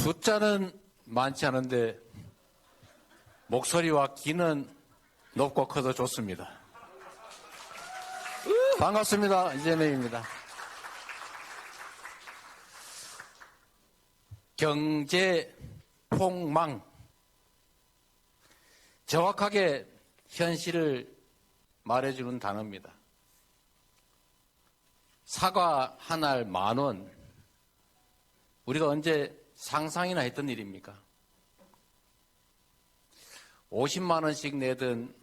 숫자는 많지 않은데 목소리와 기는 높고 커도 좋습니다. 반갑습니다. 이재명입니다. 경제 폭망. 정확하게 현실을 말해주는 단어입니다. 사과 한 알 10,000원. 우리가 언제 상상이나 했던 일입니까? 50만 원씩 내던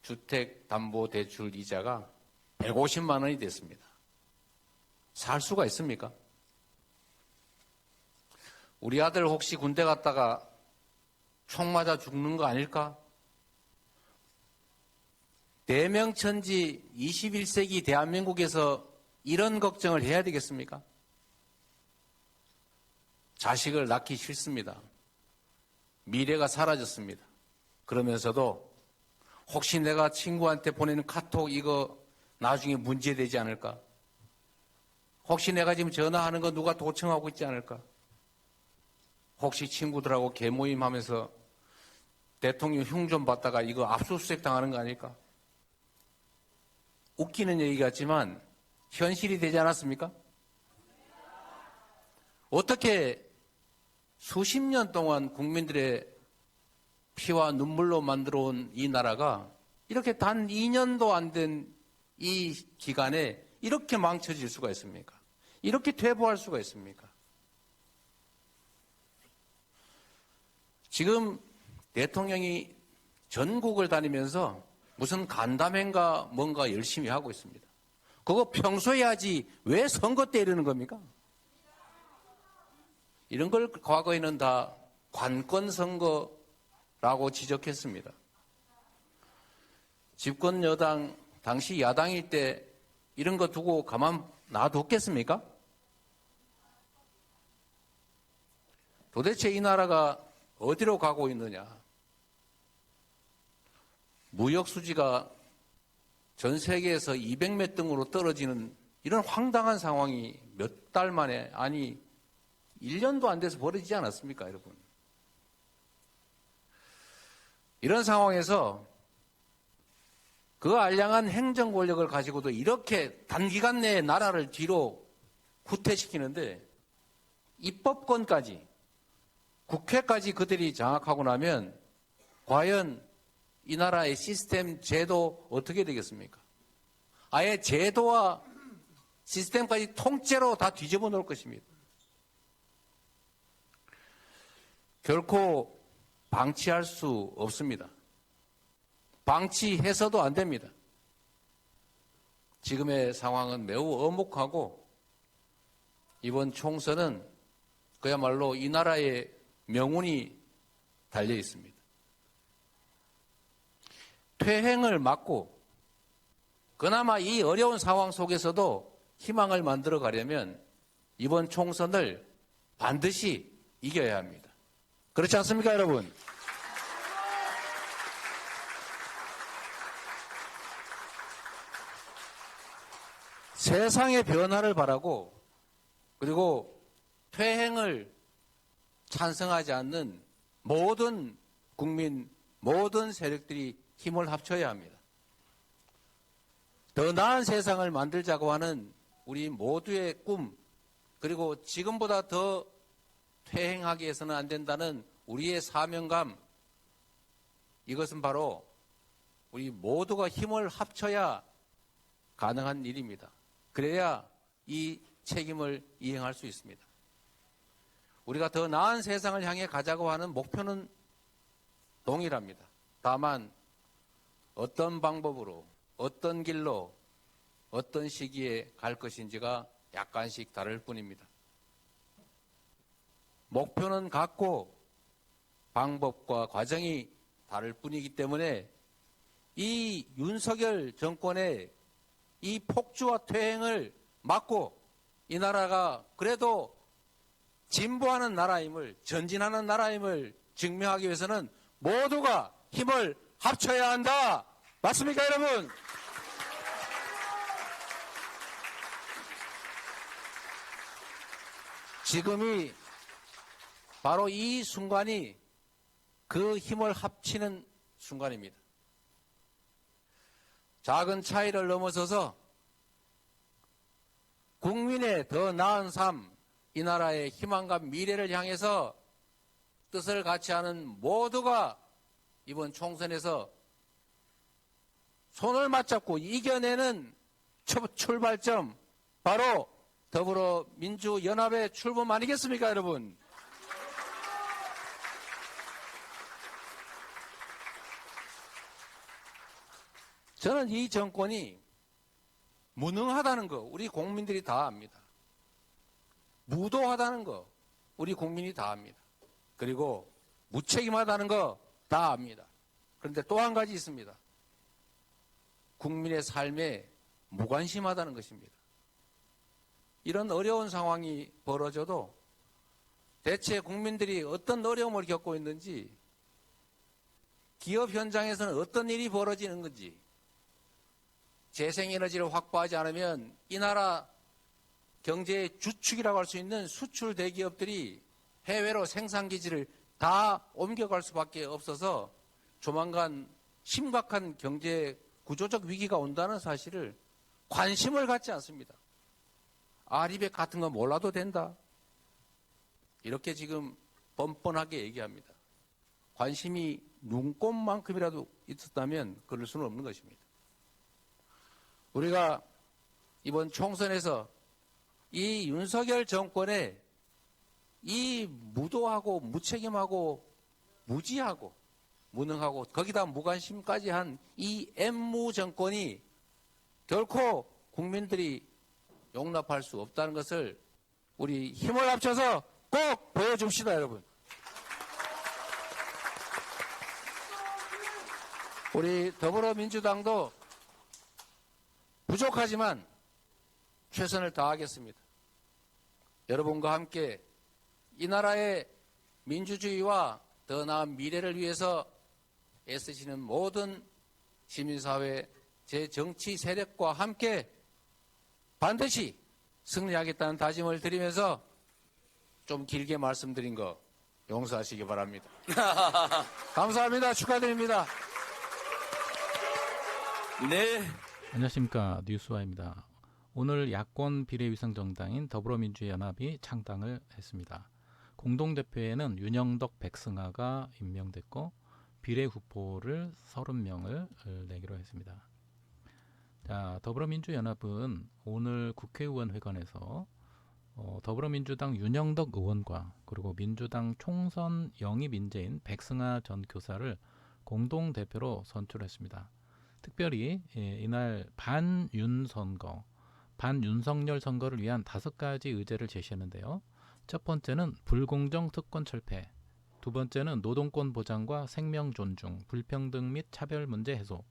주택담보대출 이자가 150만 원이 됐습니다. 살 수가 있습니까? 우리 아들 혹시 군대 갔다가 총 맞아 죽는 거 아닐까? 대명천지 21세기 대한민국에서 이런 걱정을 해야 되겠습니까? 자식을 낳기 싫습니다. 미래가 사라졌습니다. 그러면서도 혹시 내가 친구한테 보내는 카톡 이거 나중에 문제되지 않을까? 혹시 내가 지금 전화하는 거 누가 도청하고 있지 않을까? 혹시 친구들하고 개모임하면서 대통령 흉 좀 받다가 이거 압수수색 당하는 거 아닐까? 웃기는 얘기 같지만 현실이 되지 않았습니까? 어떻게 수십 년 동안 국민들의 피와 눈물로 만들어온 이 나라가 이렇게 단 2년도 안 된 이 기간에 이렇게 망쳐질 수가 있습니까? 이렇게 퇴보할 수가 있습니까? 지금 대통령이 전국을 다니면서 무슨 간담회인가 뭔가 열심히 하고 있습니다. 그거 평소에 하지 왜 선거 때 이러는 겁니까? 이런 걸 과거에는 다 관권 선거라고 지적했습니다. 집권 여당, 당시 야당일 때 이런 거 두고 가만 놔뒀겠습니까? 도대체 이 나라가 어디로 가고 있느냐? 무역 수지가 전 세계에서 200몇 등으로 떨어지는 이런 황당한 상황이 몇 달 만에, 아니 1년도 안 돼서 벌어지지 않았습니까, 여러분? 이런 상황에서 그 알량한 행정 권력을 가지고도 이렇게 단기간 내에 나라를 뒤로 후퇴시키는데 입법권까지, 국회까지 그들이 장악하고 나면 과연 이 나라의 시스템, 제도 어떻게 되겠습니까? 아예 제도와 시스템까지 통째로 다 뒤집어 놓을 것입니다. 결코 방치할 수 없습니다. 방치해서도 안 됩니다. 지금의 상황은 매우 엄혹하고 이번 총선은 그야말로 이 나라의 명운이 달려 있습니다. 퇴행을 막고 그나마 이 어려운 상황 속에서도 희망을 만들어 가려면 이번 총선을 반드시 이겨야 합니다. 그렇지 않습니까, 여러분? 세상의 변화를 바라고 그리고 퇴행을 찬성하지 않는 모든 국민, 모든 세력들이 힘을 합쳐야 합니다. 더 나은 세상을 만들자고 하는 우리 모두의 꿈, 그리고 지금보다 더 퇴행하게 해서는 안 된다는 우리의 사명감, 이것은 바로 우리 모두가 힘을 합쳐야 가능한 일입니다. 그래야 이 책임을 이행할 수 있습니다. 우리가 더 나은 세상을 향해 가자고 하는 목표는 동일합니다. 다만 어떤 방법으로, 어떤 길로, 어떤 시기에 갈 것인지가 약간씩 다를 뿐입니다. 목표는 같고 방법과 과정이 다를 뿐이기 때문에 이 윤석열 정권의 이 폭주와 퇴행을 막고 이 나라가 그래도 진보하는 나라임을, 전진하는 나라임을 증명하기 위해서는 모두가 힘을 합쳐야 한다. 맞습니까, 여러분? 지금이 바로 이 순간이 그 힘을 합치는 순간입니다. 작은 차이를 넘어서서 국민의 더 나은 삶, 이 나라의 희망과 미래를 향해서 뜻을 같이 하는 모두가 이번 총선에서 손을 맞잡고 이겨내는 출발점, 바로 더불어민주연합의 출범 아니겠습니까, 여러분? 저는 이 정권이 무능하다는 거 우리 국민들이 다 압니다. 무도하다는 거 우리 국민이 다 압니다. 그리고 무책임하다는 거 다 압니다. 그런데 또 한 가지 있습니다. 국민의 삶에 무관심하다는 것입니다. 이런 어려운 상황이 벌어져도 대체 국민들이 어떤 어려움을 겪고 있는지, 기업 현장에서는 어떤 일이 벌어지는 건지, 재생에너지를 확보하지 않으면 이 나라 경제의 주축이라고 할 수 있는 수출 대기업들이 해외로 생산기지를 다 옮겨갈 수밖에 없어서 조만간 심각한 경제 구조적 위기가 온다는 사실을 관심을 갖지 않습니다. 아리백 같은 거 몰라도 된다, 이렇게 지금 뻔뻔하게 얘기합니다. 관심이 눈꼽만큼이라도 있었다면 그럴 수는 없는 것입니다. 우리가 이번 총선에서 이 윤석열 정권의 이 무도하고 무책임하고 무지하고 무능하고 거기다 무관심까지 한 이 엠무 정권이 결코 국민들이 용납할 수 없다는 것을 우리 힘을 합쳐서 꼭 보여줍시다, 여러분. 우리 더불어민주당도 부족하지만 최선을 다하겠습니다. 여러분과 함께 이 나라의 민주주의와 더 나은 미래를 위해서 애쓰시는 모든 시민사회, 제정치 세력과 함께 반드시 승리하겠다는 다짐을 드리면서 좀 길게 말씀드린 거 용서하시기 바랍니다. 감사합니다. 축하드립니다. 네. 안녕하십니까, 뉴스와입니다. 오늘 야권 비례위성정당인 더불어민주연합이 창당을 했습니다. 공동대표에는 윤영덕, 백승하가 임명됐고 비례후보를 30명을 내기로 했습니다. 자, 더불어민주연합은 오늘 국회의원회관에서 더불어민주당 윤영덕 의원과 그리고 민주당 총선 영입 인재인 백승하 전 교사를 공동대표로 선출했습니다. 특별히 이날 반윤석열 선거를 위한 5가지 의제를 제시했는데요. 첫 번째는 불공정 특권 철폐, 두 번째는 노동권 보장과 생명 존중, 불평등 및 차별 문제 해소,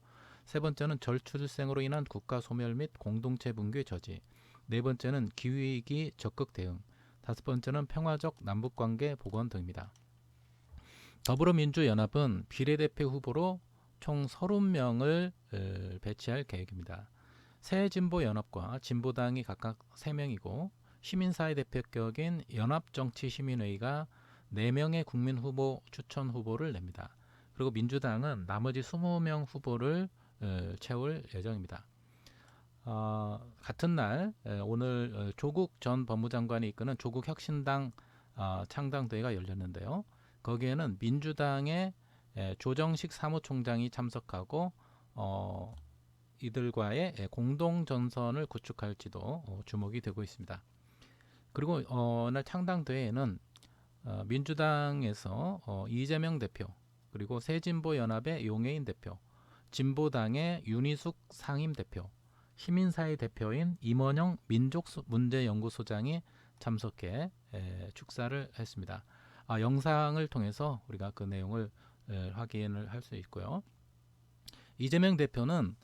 세 번째는 저출생으로 인한 국가 소멸 및 공동체 붕괴 저지, 네 번째는 기후위기 적극 대응, 다섯 번째는 평화적 남북관계 복원 등입니다. 더불어민주연합은 비례대표 후보로 총 30명을 배치할 계획입니다. 새진보연합과 진보당이 각각 3명이고 시민사회 대표격인 연합정치시민회의가 4명의 국민후보 추천 후보를 냅니다. 그리고 민주당은 나머지 20명 후보를 채울 예정입니다. 같은 날 오늘 조국 전 법무장관이 이끄는 조국혁신당 창당대회가 열렸는데요. 거기에는 민주당의 조정식 사무총장이 참석하고 이들과의 공동전선을 구축할지도 주목이 되고 있습니다. 그리고 오늘 창당대회에는 민주당에서 이재명 대표, 그리고 새진보연합의 용해인 대표, 진보당의 윤희숙 상임대표, 시민사회 대표인 임원영 민족문제연구소장이 참석해 축사를 했습니다. 영상을 통해서 우리가 그 내용을 확인을 할 수 있고요. 이재명 대표는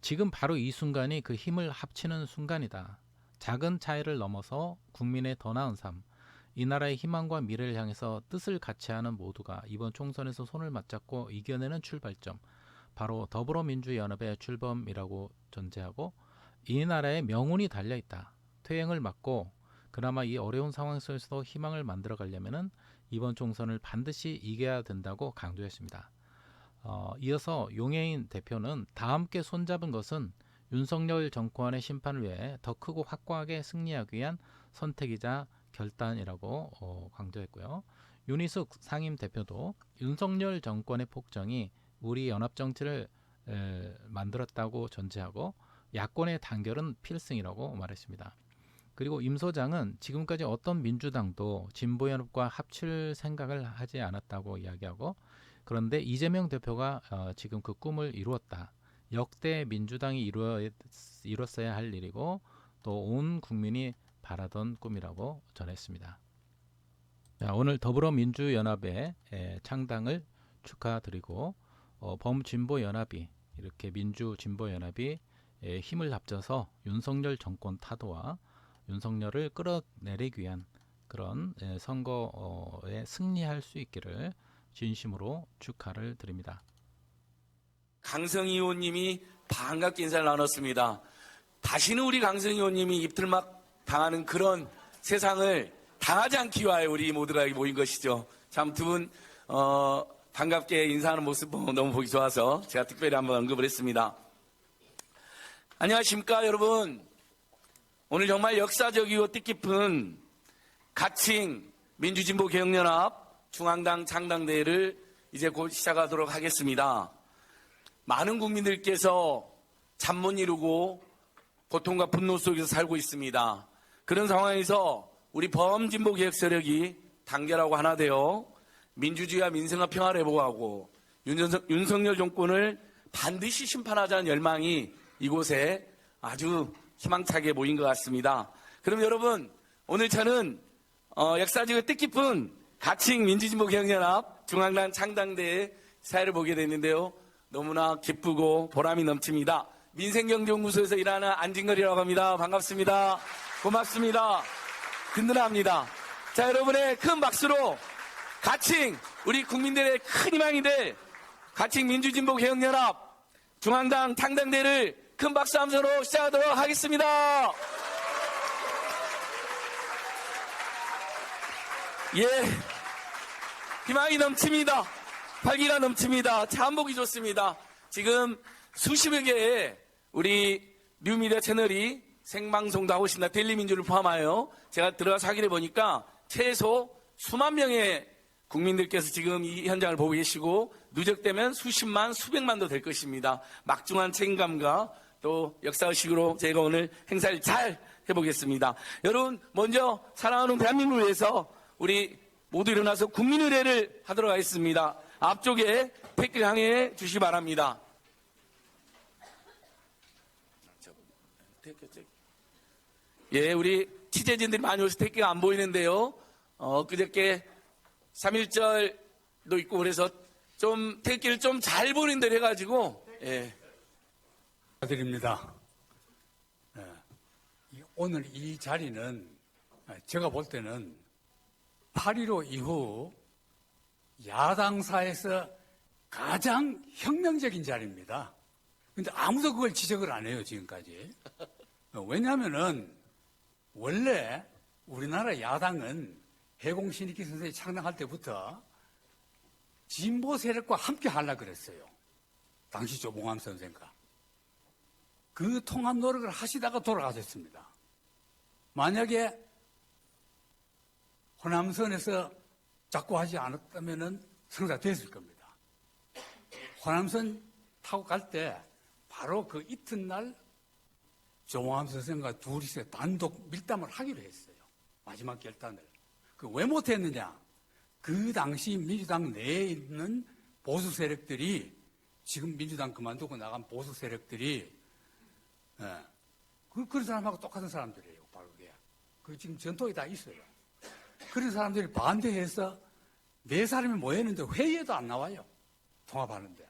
지금 바로 이 순간이 그 힘을 합치는 순간이다. 작은 차이를 넘어서 국민의 더 나은 삶, 이 나라의 희망과 미래를 향해서 뜻을 같이 하는 모두가 이번 총선에서 손을 맞잡고 이겨내는 출발점, 바로 더불어민주연합의 출범이라고 전제하고 이 나라의 명운이 달려있다. 퇴행을 막고 그나마 이 어려운 상황 속에서도 희망을 만들어 가려면은 이번 총선을 반드시 이겨야 된다고 강조했습니다. 이어서 용해인 대표는 다 함께 손잡은 것은 윤석열 정권의 심판을 위해 더 크고 확고하게 승리하기 위한 선택이자 결단이라고 강조했고요. 윤희숙 상임 대표도 윤석열 정권의 폭정이 우리 연합 정치를 만들었다고 전제하고 야권의 단결은 필승이라고 말했습니다. 그리고 임 소장은 지금까지 어떤 민주당도 진보연합과 합칠 생각을 하지 않았다고 이야기하고, 그런데 이재명 대표가 지금 그 꿈을 이루었다. 역대 민주당이 이뤘어야 할 일이고 또 온 국민이 바라던 꿈이라고 전했습니다. 자, 오늘 더불어민주연합의 창당을 축하드리고 범진보연합이 이렇게 민주진보연합이 힘을 합쳐서 윤석열 정권 타도와 윤석열을 끌어내리기 위한 그런 선거에 승리할 수 있기를 진심으로 축하를 드립니다. 강성희 의원님이 반갑게 인사를 나눴습니다. 다시는 우리 강성희 의원님이 입틀막 당하는 그런 세상을 당하지 않기 위하여 우리 모두가 모인 것이죠. 참 두 분 반갑게 인사하는 모습 너무 보기 좋아서 제가 특별히 한번 언급을 했습니다. 안녕하십니까 여러분. 오늘 정말 역사적이고 뜻깊은 가칭 민주진보개혁연합 중앙당 창당대회를 이제 곧 시작하도록 하겠습니다. 많은 국민들께서 잠 못 이루고 고통과 분노 속에서 살고 있습니다. 그런 상황에서 우리 범진보개혁 세력이 단결하고 하나 되어 민주주의와 민생과 평화를 회복하고 윤석열 정권을 반드시 심판하자는 열망이 이곳에 아주 희망차게 모인 것 같습니다. 그럼 여러분, 오늘 저는 역사적으로 뜻깊은 가칭 민주진보개혁연합 중앙당 창당대회 사회를 보게 됐는데요. 너무나 기쁘고 보람이 넘칩니다. 민생경제연구소에서 일하는 안진걸이라고 합니다. 반갑습니다. 고맙습니다. 든든합니다. 자, 여러분의 큰 박수로 가칭 우리 국민들의 큰 희망이 될 가칭 민주진보개혁연합 중앙당 창당대회를 큰 박수 함성으로 시작하도록 하겠습니다. 예, 희망이 넘칩니다. 활기가 넘칩니다. 참 보기 좋습니다. 지금 수십여 개의 우리 뉴미디어 채널이 생방송도 하고 있습니다. 델리민주를 포함하여 제가 들어가서 확인해 보니까 최소 수만 명의 국민들께서 지금 이 현장을 보고 계시고 누적되면 수십만, 수백만도 될 것입니다. 막중한 책임감과 또 역사의식으로 제가 오늘 행사를 잘 해보겠습니다. 여러분, 먼저 사랑하는 대한민국을 위해서 우리 모두 일어나서 국민의례를 하도록 하겠습니다. 앞쪽에 댓글 향해 주시기 바랍니다. 예, 우리 취재진들이 많이 오셔서 댓글가 안 보이는데요. 그저께 3.1절도 있고 그래서 좀 댓글을 좀 잘 보는 대로 해가지고, 예. 드립니다. 오늘 이 자리는 제가 볼 때는 8.15 이후 야당사에서 가장 혁명적인 자리입니다. 근데 아무도 그걸 지적을 안 해요, 지금까지. 왜냐하면은 원래 우리나라 야당은 해공신익희 선생이 창당할 때부터 진보 세력과 함께 하려고 그랬어요. 당시 조봉암 선생과. 그 통합 노력을 하시다가 돌아가셨습니다. 만약에 호남선에서 자꾸 하지 않았다면 성사됐을 겁니다. 호남선 타고 갈 때 바로 그 이튿날 조봉암 선생과 둘이서 단독 밀담을 하기로 했어요. 마지막 결단을. 그 왜 못했느냐? 그 당시 민주당 내에 있는 보수 세력들이 지금 민주당 그만두고 나간 보수 세력들이 그런 사람하고 똑같은 사람들이에요. 바로 그게. 그 지금 전통이 다 있어요. 그런 사람들이 반대해서 네 사람이 모였는데 회의에도 안 나와요. 통합하는데.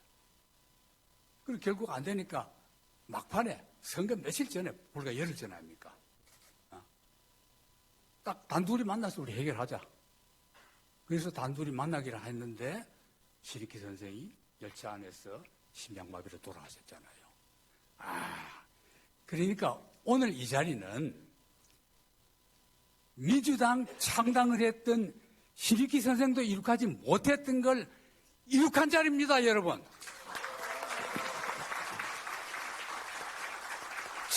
그리고 결국 안 되니까 막판에 선거 며칠 전에 불과 열흘 전 아닙니까? 딱 단둘이 만나서 우리 해결하자. 그래서 단둘이 만나기로 했는데 신익희 선생이 열차 안에서 심장마비로 돌아가셨잖아요. 그러니까 오늘 이 자리는 민주당 창당을 했던 히비키 선생도 이룩하지 못했던 걸 이룩한 자리입니다, 여러분.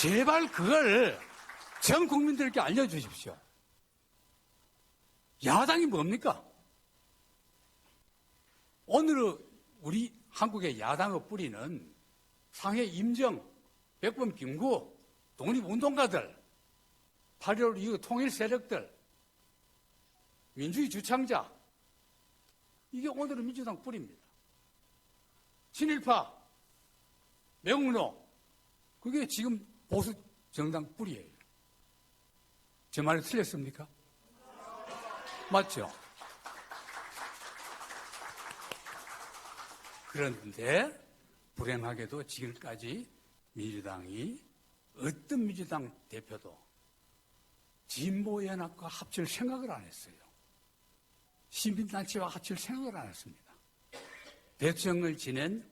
제발 그걸 전 국민들께 알려주십시오. 야당이 뭡니까? 오늘 우리 한국의 야당의 뿌리는 상해 임정, 백범 김구, 독립운동가들, 8.15 이후 통일 세력들, 민주주의 주창자, 이게 오늘의 민주당 뿌리입니다. 친일파, 명운호, 그게 지금 보수 정당 뿌리예요. 제 말이 틀렸습니까? 맞죠? 그런데 불행하게도 지금까지 민주당이 어떤 민주당 대표도 진보연합과 합칠 생각을 안 했어요. 시민단체와 합칠 생각을 안 했습니다. 대통령을 지낸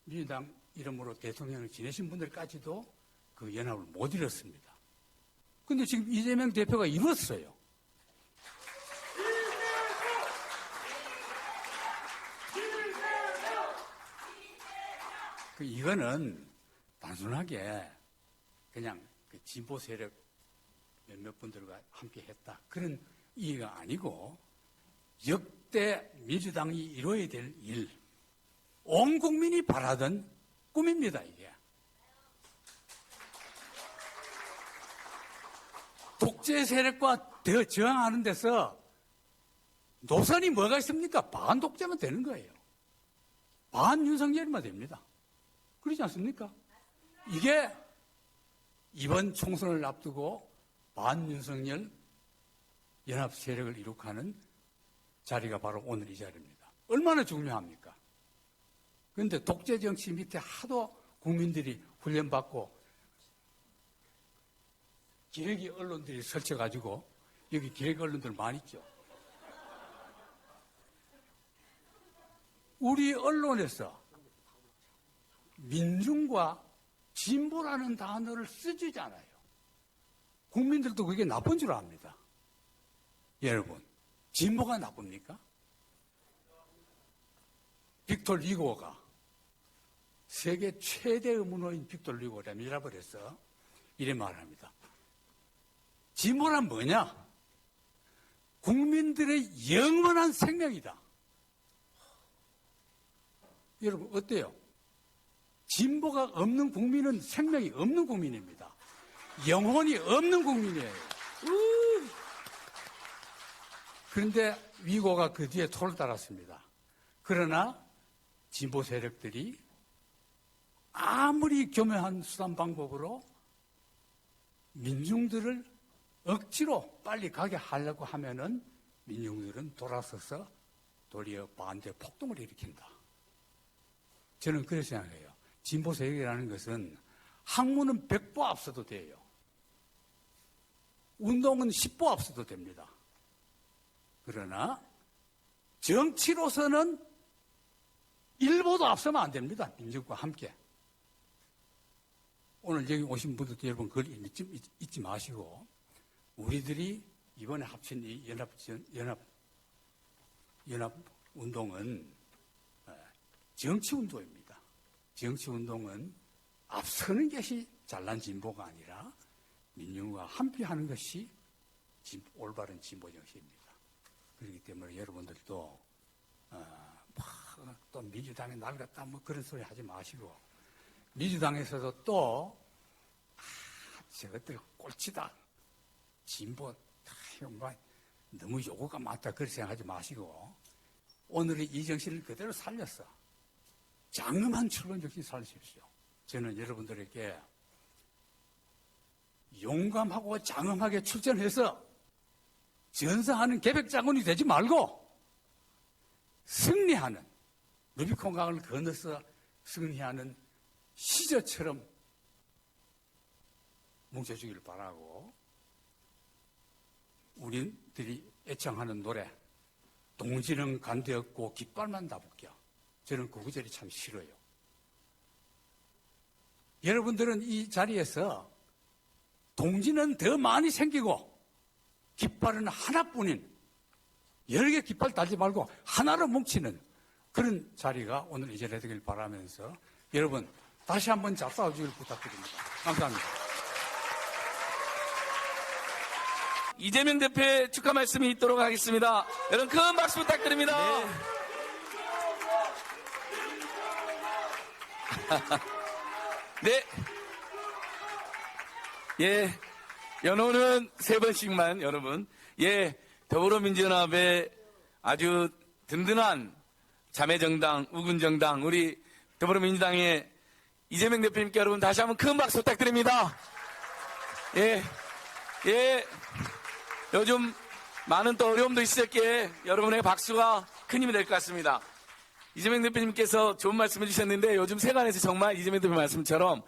민주당 이름으로 대통령을 지내신 분들까지도 그 연합을 못 이뤘습니다. 그런데 지금 이재명 대표가 이뤘어요. 이거는 단순하게 그냥 그 진보 세력 몇몇 분들과 함께 했다. 그런 이해가 아니고 역대 민주당이 이뤄야 될 일, 온 국민이 바라던 꿈입니다, 이게. 독재 세력과 더 저항하는 데서 노선이 뭐가 있습니까? 반독재만 되는 거예요. 반윤석열만 됩니다. 그렇지 않습니까? 이게 이번 총선을 앞두고 반윤석열 연합 세력을 이룩하는 자리가 바로 오늘 이 자리입니다. 얼마나 중요합니까? 그런데 독재 정치 밑에 하도 국민들이 훈련받고 기레기 언론들이 설쳐가지고 여기 기레기 언론들 많이 있죠. 우리 언론에서 민중과 진보라는 단어를 쓰지 않아요. 국민들도 그게 나쁜 줄 압니다. 여러분, 진보가 나쁩니까? 빅토르 리고가 세계 최대의 문호인 빅토르 리고가 미라블에서 이래 말합니다. 진보란 뭐냐? 국민들의 영원한 생명이다. 여러분 어때요? 진보가 없는 국민은 생명이 없는 국민입니다. 영혼이 없는 국민이에요. 그런데 위고가 그 뒤에 토를 달았습니다. 그러나 진보 세력들이 아무리 교묘한 수단 방법으로 민중들을 억지로 빨리 가게 하려고 하면은 민중들은 돌아서서 도리어 반대 폭동을 일으킨다. 저는 그렇게 생각해요. 진보 세력이라는 것은 학문은 100보 앞서도 돼요. 운동은 10보 앞서도 됩니다. 그러나 정치로서는 1보도 앞서면 안 됩니다. 민중과 함께. 오늘 여기 오신 분들도 여러분 그걸 잊지 마시고 우리들이 이번에 합친 이 연합 운동은 정치 운동입니다. 정치 운동은 앞서는 것이 잘난 진보가 아니라 민중과 함께하는 것이 올바른 진보 정치입니다. 그렇기 때문에 여러분들도 또 민주당에 낡았다 뭐 그런 소리 하지 마시고 민주당에서도 또 저것들 꼴찌다 진보 너무 요구가 많다 그렇게 생각하지 마시고 오늘의 이 정신을 그대로 살렸어. 장엄한 출근 정신 살리십시오. 저는 여러분들에게 용감하고 장엄하게 출전해서 전사하는 계백장군이 되지 말고 승리하는 루비콘강을 건너서 승리하는 시저처럼 뭉쳐주기를 바라고 우리들이 애창하는 노래 동지는 간되었고 깃발만 다붙겨 저는 그 구절이 참 싫어요. 여러분들은 이 자리에서 동지는 더 많이 생기고 깃발은 하나뿐인 여러 개 깃발 달지 말고 하나로 뭉치는 그런 자리가 오늘 이전에 되길 바라면서 여러분 다시 한번 잘 싸워주길 부탁드립니다. 감사합니다. 이재명 대표의 축하 말씀이 있도록 하겠습니다. 여러분 큰 박수 부탁드립니다. 네. 예. 연호는 3번씩만 여러분. 예. 더불어민주연합의 아주 든든한 자매정당, 우군정당, 우리 더불어민주당의 이재명 대표님께 여러분 다시 한번 큰 박수 부탁드립니다. 예. 예. 요즘 많은 또 어려움도 있었기에 여러분의 박수가 큰 힘이 될 것 같습니다. 이재명 대표님께서 좋은 말씀을 주셨는데 요즘 세간에서 정말 이재명 대표 말씀처럼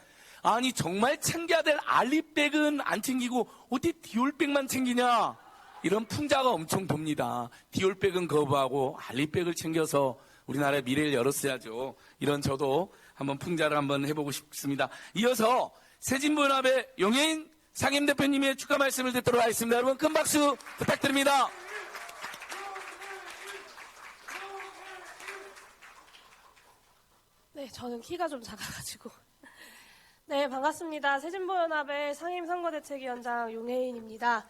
아니 정말 챙겨야 될 알리백은 안 챙기고 어떻게 디올백만 챙기냐 이런 풍자가 엄청 돕니다. 디올백은 거부하고 알리백을 챙겨서 우리나라의 미래를 열었어야죠. 이런 저도 한번 풍자를 한번 해보고 싶습니다. 이어서 새진보연합의 용해인 상임대표님의 축하 말씀을 듣도록 하겠습니다. 여러분 큰 박수 부탁드립니다. 네, 저는 키가 좀 작아가지고. 네, 반갑습니다. 새진보연합의 상임선거대책위원장 용혜인입니다.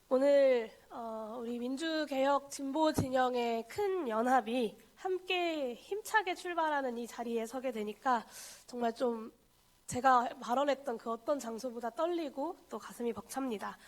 오늘 우리 민주개혁 진보 진영의 큰 연합이 함께 힘차게 출발하는 이 자리에 서게 되니까 정말 좀 제가 발언했던 그 어떤 장소보다 떨리고 또 가슴이 벅찹니다.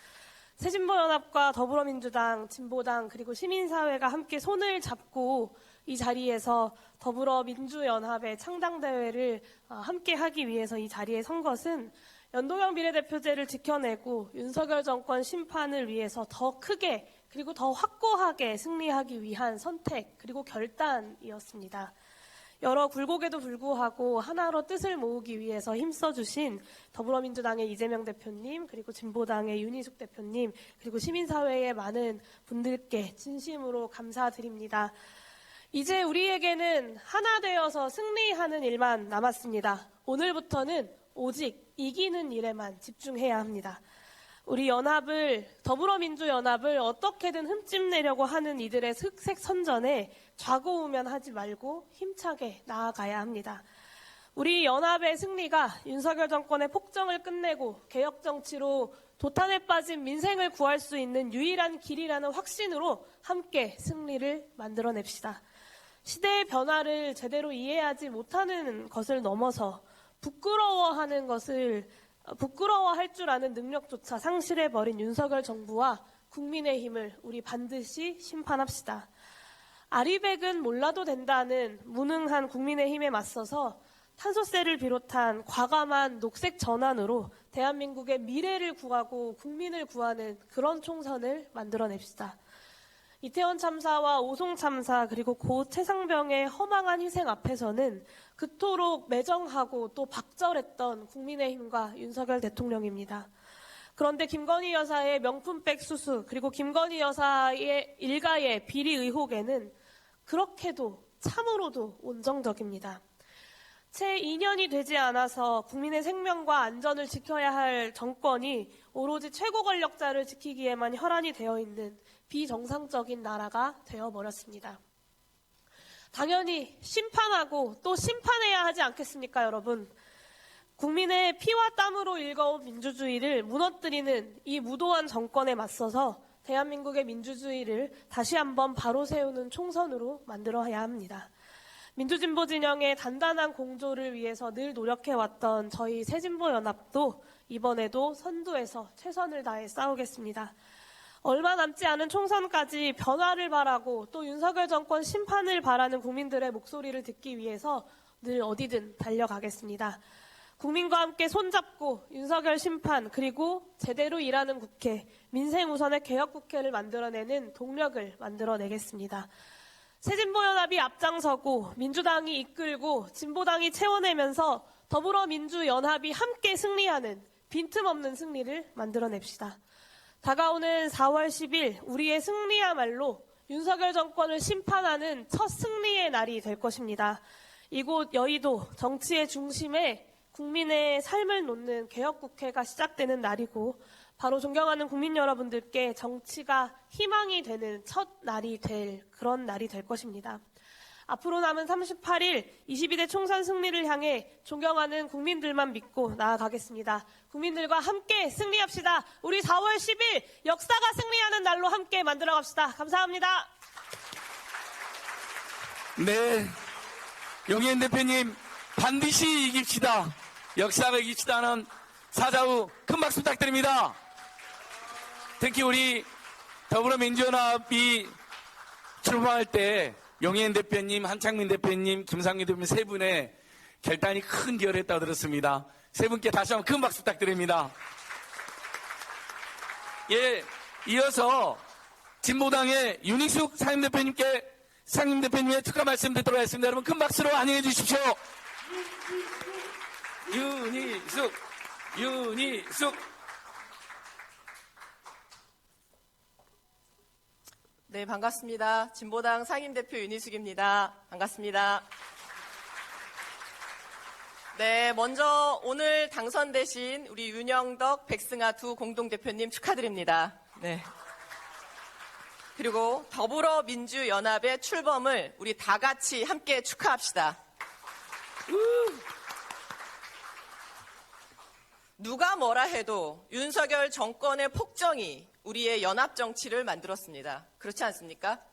새진보연합과 더불어민주당, 진보당 그리고 시민사회가 함께 손을 잡고 이 자리에서 더불어민주연합의 창당대회를 함께 하기 위해서 이 자리에 선 것은 연동형 비례대표제를 지켜내고 윤석열 정권 심판을 위해서 더 크게 그리고 더 확고하게 승리하기 위한 선택 그리고 결단이었습니다. 여러 굴곡에도 불구하고 하나로 뜻을 모으기 위해서 힘써주신 더불어민주당의 이재명 대표님, 그리고 진보당의 윤희숙 대표님, 그리고 시민사회의 많은 분들께 진심으로 감사드립니다. 이제 우리에게는 하나 되어서 승리하는 일만 남았습니다. 오늘부터는 오직 이기는 일에만 집중해야 합니다. 우리 연합을, 더불어민주연합을 어떻게든 흠집내려고 하는 이들의 흑색 선전에 좌고우면하지 말고 힘차게 나아가야 합니다. 우리 연합의 승리가 윤석열 정권의 폭정을 끝내고 개혁 정치로 도탄에 빠진 민생을 구할 수 있는 유일한 길이라는 확신으로 함께 승리를 만들어냅시다. 시대의 변화를 제대로 이해하지 못하는 것을 넘어서 부끄러워할 줄 아는 능력조차 상실해버린 윤석열 정부와 국민의힘을 우리 반드시 심판합시다. 아리백은 몰라도 된다는 무능한 국민의힘에 맞서서 탄소세를 비롯한 과감한 녹색 전환으로 대한민국의 미래를 구하고 국민을 구하는 그런 총선을 만들어냅시다. 이태원 참사와 오송 참사 그리고 고 최상병의 허망한 희생 앞에서는 그토록 매정하고 또 박절했던 국민의힘과 윤석열 대통령입니다. 그런데 김건희 여사의 명품백 수수 그리고 김건희 여사의 일가의 비리 의혹에는 그렇게도 참으로도 온정적입니다. 채 2년이 되지 않아서 국민의 생명과 안전을 지켜야 할 정권이 오로지 최고 권력자를 지키기에만 혈안이 되어 있는 비정상적인 나라가 되어버렸습니다. 당연히 심판하고 또 심판해야 하지 않겠습니까, 여러분? 국민의 피와 땀으로 일궈온 민주주의를 무너뜨리는 이 무도한 정권에 맞서서 대한민국의 민주주의를 다시 한번 바로 세우는 총선으로 만들어야 합니다. 민주진보 진영의 단단한 공조를 위해서 늘 노력해왔던 저희 새진보연합도 이번에도 선두에서 최선을 다해 싸우겠습니다. 얼마 남지 않은 총선까지 변화를 바라고 또 윤석열 정권 심판을 바라는 국민들의 목소리를 듣기 위해서 늘 어디든 달려가겠습니다. 국민과 함께 손잡고 윤석열 심판 그리고 제대로 일하는 국회, 민생 우선의 개혁국회를 만들어내는 동력을 만들어내겠습니다. 새진보연합이 앞장서고 민주당이 이끌고 진보당이 채워내면서 더불어민주연합이 함께 승리하는 빈틈없는 승리를 만들어냅시다. 다가오는 4월 10일 우리의 승리야말로 윤석열 정권을 심판하는 첫 승리의 날이 될 것입니다. 이곳 여의도 정치의 중심에 국민의 삶을 놓는 개혁국회가 시작되는 날이고 바로 존경하는 국민 여러분들께 정치가 희망이 되는 첫 날이 될 그런 날이 될 것입니다. 앞으로 남은 38일 22대 총선 승리를 향해 존경하는 국민들만 믿고 나아가겠습니다. 국민들과 함께 승리합시다. 우리 4월 10일 역사가 승리하는 날로 함께 만들어갑시다. 감사합니다. 네, 용혜인 대표님 반드시 이깁시다. 역사가 이깁시다는 사자후 큰 박수 부탁드립니다. 특히 우리 더불어민주연합이 출범할 때 용혜인 대표님, 한창민 대표님, 김상규 대표님 세 분의 결단이 큰 기여를 했다고 들었습니다. 세 분께 다시 한번 큰 박수 부탁드립니다. 예, 이어서 진보당의 윤희숙 상임 대표님의 축하 말씀 듣도록 하겠습니다. 여러분 큰 박수로 환영해 주십시오. 윤희숙. 네, 반갑습니다. 진보당 상임대표 윤희숙입니다. 반갑습니다. 네, 먼저 오늘 당선되신 우리 윤영덕, 백승아 두 공동대표님 축하드립니다. 네. 그리고 더불어민주연합의 출범을 우리 다 같이 함께 축하합시다. 누가 뭐라 해도 윤석열 정권의 폭정이 우리의 연합 정치를 만들었습니다. 그렇지 않습니까?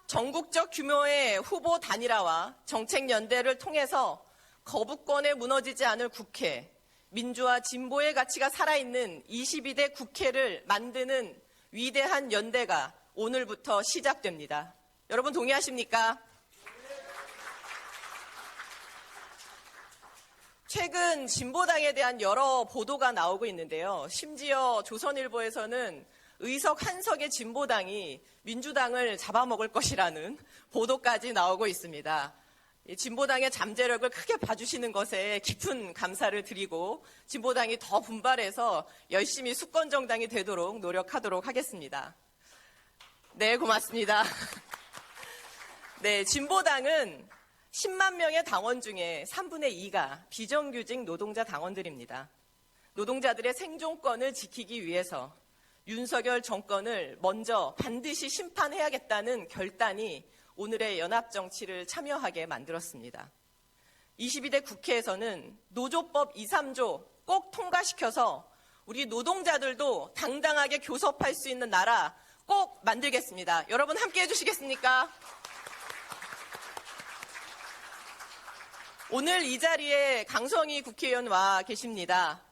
전국적 규모의 후보 단일화와 정책 연대를 통해서 거부권에 무너지지 않을 국회, 민주화 진보의 가치가 살아있는 22대 국회를 만드는 위대한 연대가 오늘부터 시작됩니다. 여러분 동의하십니까? 최근 진보당에 대한 여러 보도가 나오고 있는데요. 심지어 조선일보에서는 의석 한 석의 진보당이 민주당을 잡아먹을 것이라는 보도까지 나오고 있습니다. 진보당의 잠재력을 크게 봐주시는 것에 깊은 감사를 드리고 진보당이 더 분발해서 열심히 수권정당이 되도록 노력하도록 하겠습니다. 네, 고맙습니다. 네, 진보당은 10만 명의 당원 중에 3분의 2가 비정규직 노동자 당원들입니다. 노동자들의 생존권을 지키기 위해서 윤석열 정권을 먼저 반드시 심판해야겠다는 결단이 오늘의 연합정치를 참여하게 만들었습니다. 22대 국회에서는 노조법 2, 3조 꼭 통과시켜서 우리 노동자들도 당당하게 교섭할 수 있는 나라 꼭 만들겠습니다. 여러분 함께 해주시겠습니까? 오늘 이 자리에 강성희 국회의원 와 계십니다.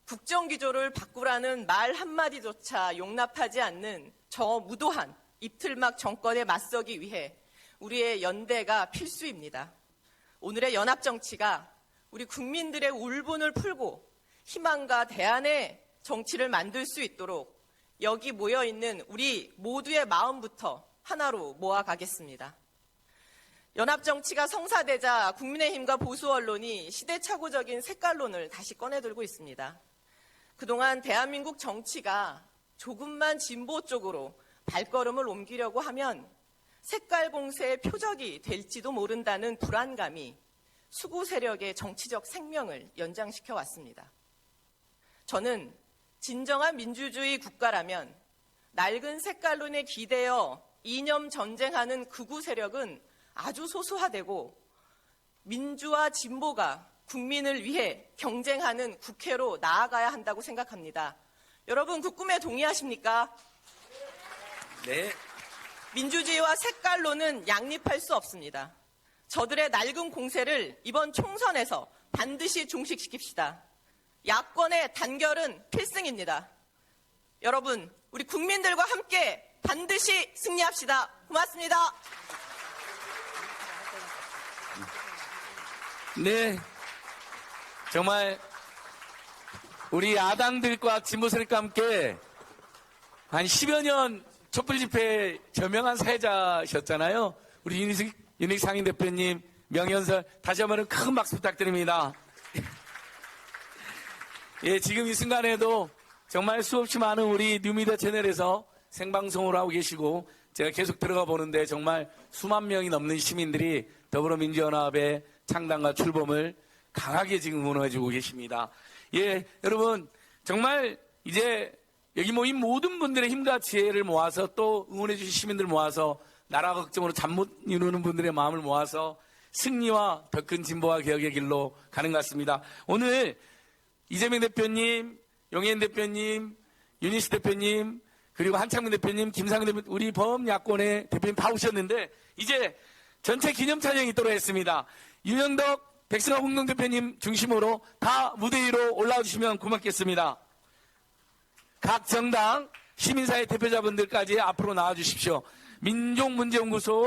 국정기조를 바꾸라는 말 한마디조차 용납하지 않는 저 무도한 입틀막 정권에 맞서기 위해 우리의 연대가 필수입니다. 오늘의 연합정치가 우리 국민들의 울분을 풀고 희망과 대안의 정치를 만들 수 있도록 여기 모여있는 우리 모두의 마음부터 하나로 모아가겠습니다. 연합정치가 성사되자 국민의힘과 보수언론이 시대착오적인 색깔론을 다시 꺼내들고 있습니다. 그동안 대한민국 정치가 조금만 진보 쪽으로 발걸음을 옮기려고 하면 색깔 공세의 표적이 될지도 모른다는 불안감이 수구 세력의 정치적 생명을 연장시켜 왔습니다. 저는 진정한 민주주의 국가라면 낡은 색깔론에 기대어 이념 전쟁하는 극우 세력은 아주 소수화되고 민주와 진보가 국민을 위해 경쟁하는 국회로 나아가야 한다고 생각합니다. 여러분 그 꿈에 동의하십니까? 네. 민주주의와 색깔론은 양립할 수 없습니다. 저들의 낡은 공세를 이번 총선에서 반드시 종식시킵시다. 야권의 단결은 필승입니다. 여러분, 우리 국민들과 함께 반드시 승리합시다. 고맙습니다. 네, 정말 우리 야당들과 진보 세력과 함께 한 10여 년 촛불 집회 저명한 사회자셨잖아요. 우리 윤희숙 상임 대표님 명연설 다시 한번 큰 박수 부탁드립니다. 예, 지금 이 순간에도 정말 수없이 많은 우리 뉴미디어 채널에서 생방송을 하고 계시고 제가 계속 들어가 보는데 정말 수만 명이 넘는 시민들이 더불어민주연합의 창당과 출범을 강하게 지금 응원해주고 계십니다. 예, 여러분 정말 이제 여기 모인 모든 분들의 힘과 지혜를 모아서 또 응원해주신 시민들 모아서 나라 걱정으로 잠 못 이루는 분들의 마음을 모아서 승리와 더 큰 진보와 개혁의 길로 가는 것 같습니다. 오늘 이재명 대표님, 용해인 대표님, 윤희수 대표님, 그리고 한창민 대표님, 김상현 대표님, 우리 범야권의 대표님 다 오셨는데 이제 전체 기념 촬영이 있도록 했습니다. 윤영덕, 백승환 공동 대표님 중심으로 다 무대 위로 올라와 주시면 고맙겠습니다. 각 정당 시민사회 대표자분들까지 앞으로 나와 주십시오. 민족문제연구소